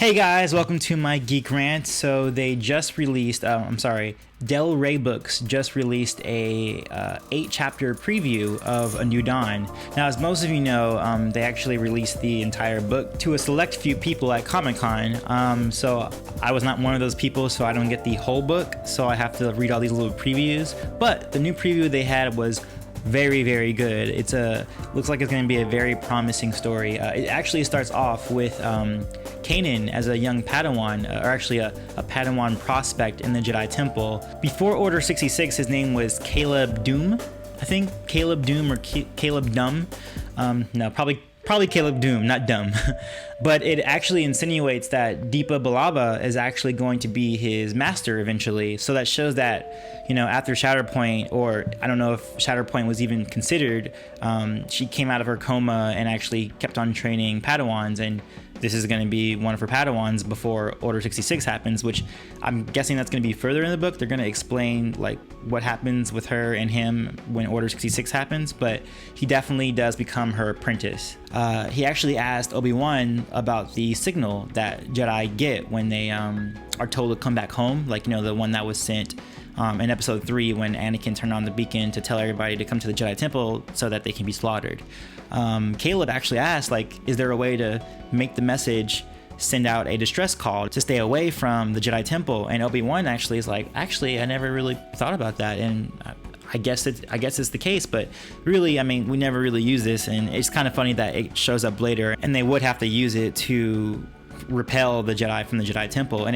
Hey guys, welcome to my Geek Rant. So they just released, Del Rey Books just released a 8-chapter preview of A New Dawn. Now, as most of you know, they actually released the entire book to a select few people at Comic-Con. So I was not one of those people, so I don't get the whole book, so I have to read all these little previews. But the new preview they had was very, very good. Looks like it's going to be a very promising story. It actually starts off with Kanan as a young Padawan, or actually a Padawan prospect in the Jedi Temple. Before Order 66, his name was Caleb Doom. I think Caleb Doom or Caleb Dumb. No, probably Caleb Doom, not Dumb. But it actually insinuates that Deepa Billaba is actually going to be his master eventually. So that shows that, after Shatterpoint, or I don't know if Shatterpoint was even considered, she came out of her coma and actually kept on training Padawans, and this is going to be one of her Padawans before Order 66 happens, which I'm guessing that's going to be further in the book. They're going to explain what happens with her and him when Order 66 happens, but he definitely does become her apprentice. He actually asked Obi-Wan about the signal that Jedi get when they are told to come back home, the one that was sent in episode 3 when Anakin turned on the beacon to tell everybody to come to the Jedi Temple so that they can be slaughtered. Caleb actually asked, is there a way to make the message send out a distress call to stay away from the Jedi Temple? And Obi-Wan actually is I never really thought about that, and I guess it's the case, but really, we never really use this, and it's kind of funny that it shows up later, and they would have to use it to repel the Jedi from the Jedi Temple. And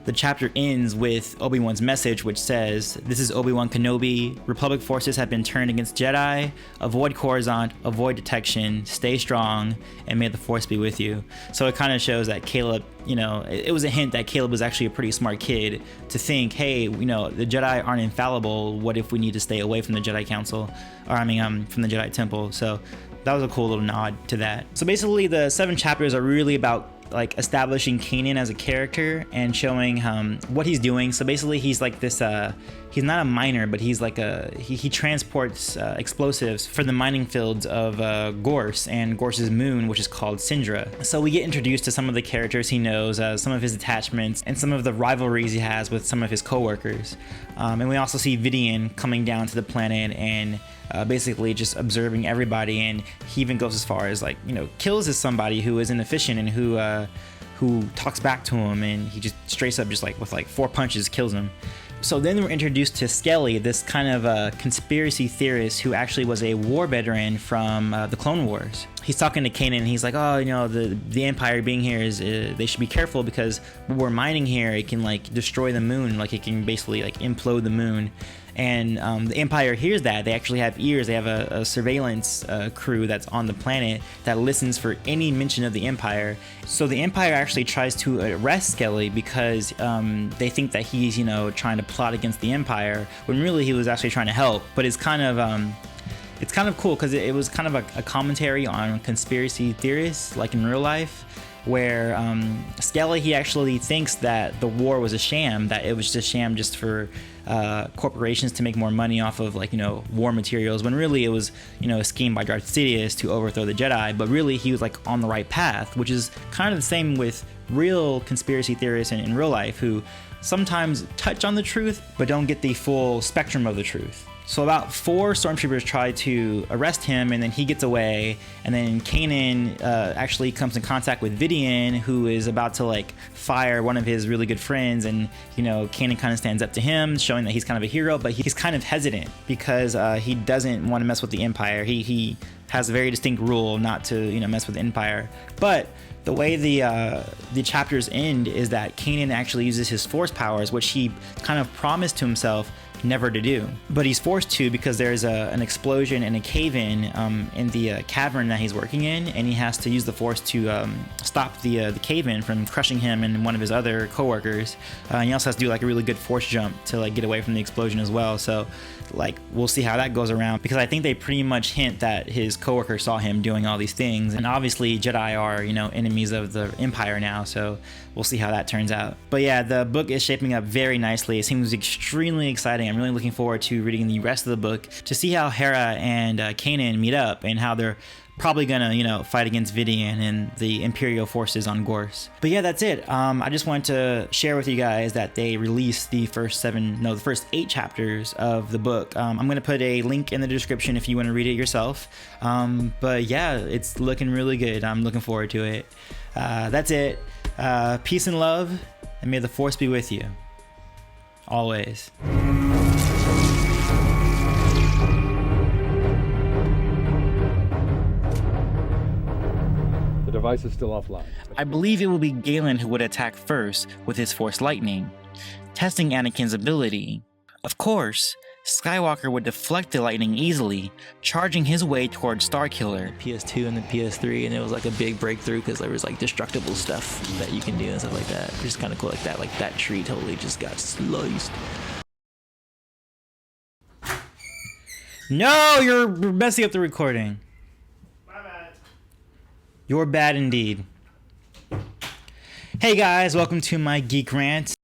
the chapter ends with Obi-Wan's message, which says, "This is Obi-Wan Kenobi. Republic forces have been turned against Jedi. Avoid Coruscant, avoid detection, stay strong, and may the Force be with you." So it kind of shows that Caleb, it was a hint that Caleb was actually a pretty smart kid to think, hey, the Jedi aren't infallible. What if we need to stay away from the Jedi Council, or from the Jedi Temple? So that was a cool little nod to that. So basically, the 7 chapters are really about establishing Kanan as a character and showing what he's doing. So basically, he's this he's not a miner, but he's he transports explosives for the mining fields of Gorse and Gorse's moon, which is called Syndra. So we get introduced to some of the characters he knows, some of his attachments, and some of the rivalries he has with some of his co-workers. And we also see Vidian coming down to the planet and basically just observing everybody, and he even goes as far as kills somebody who is inefficient and who talks back to him, and he just straight up with 4 punches kills him. So then we're introduced to Skelly, this kind of a conspiracy theorist who actually was a war veteran from the Clone Wars. He's talking to Kanan, and he's like, the Empire being here is, they should be careful because what we're mining here, it can destroy the moon, it can basically implode the moon. And the Empire hears that. They actually have ears. They have a surveillance crew that's on the planet that listens for any mention of the Empire. So the Empire actually tries to arrest Skelly because they think that he's, trying to plot against the Empire, when really he was actually trying to help. But it's kind of cool because it was kind of a commentary on conspiracy theorists, in real life, where Skelly, he actually thinks that the war was a sham, that it was just a sham just for corporations to make more money off of war materials, when really it was a scheme by Darth Sidious to overthrow the Jedi. But really he was on the right path, which is kind of the same with real conspiracy theorists in real life, who sometimes touch on the truth but don't get the full spectrum of the truth. So about 4 stormtroopers try to arrest him, and then he gets away, and then Kanan actually comes in contact with Vidian, who is about to fire one of his really good friends, and Kanan kind of stands up to him, showing that he's kind of a hero, but he's kind of hesitant because he doesn't want to mess with the Empire. He has a very distinct rule not to mess with the Empire. But the way the chapters end is that Kanan actually uses his Force powers, which he kind of promised to himself never to do, but he's forced to because there's an explosion and a cave-in in the cavern that he's working in, and he has to use the Force to stop the cave-in from crushing him and one of his other co-workers. And he also has to do a really good Force jump to get away from the explosion as well. So we'll see how that goes around, because I think they pretty much hint that his co-worker saw him doing all these things, and obviously Jedi are enemies of the Empire now, so we'll see how that turns out. But yeah, the book is shaping up very nicely. It seems extremely exciting. I'm really looking forward to reading the rest of the book to see how Hera and Kanan meet up and how they're probably gonna, you know, fight against Vidian and the Imperial forces on Gorse. But yeah, that's it. I just wanted to share with you guys that they released the first 8 chapters of the book. I'm gonna put a link in the description if you want to read it yourself. But yeah, it's looking really good. I'm looking forward to it. That's it. Peace and love, and may the Force be with you. Always. The device is still offline. I believe it will be Galen who would attack first with his Force Lightning, testing Anakin's ability. Of course, Skywalker would deflect the lightning easily, charging his way towards Starkiller. PS2 and the PS3, and it was like a big breakthrough because there was like destructible stuff that you can do and stuff like that. Just kind of cool like that. Like that tree totally just got sliced. No, you're messing up the recording. My bad. You're bad indeed. Hey guys, welcome to my Geek Rant.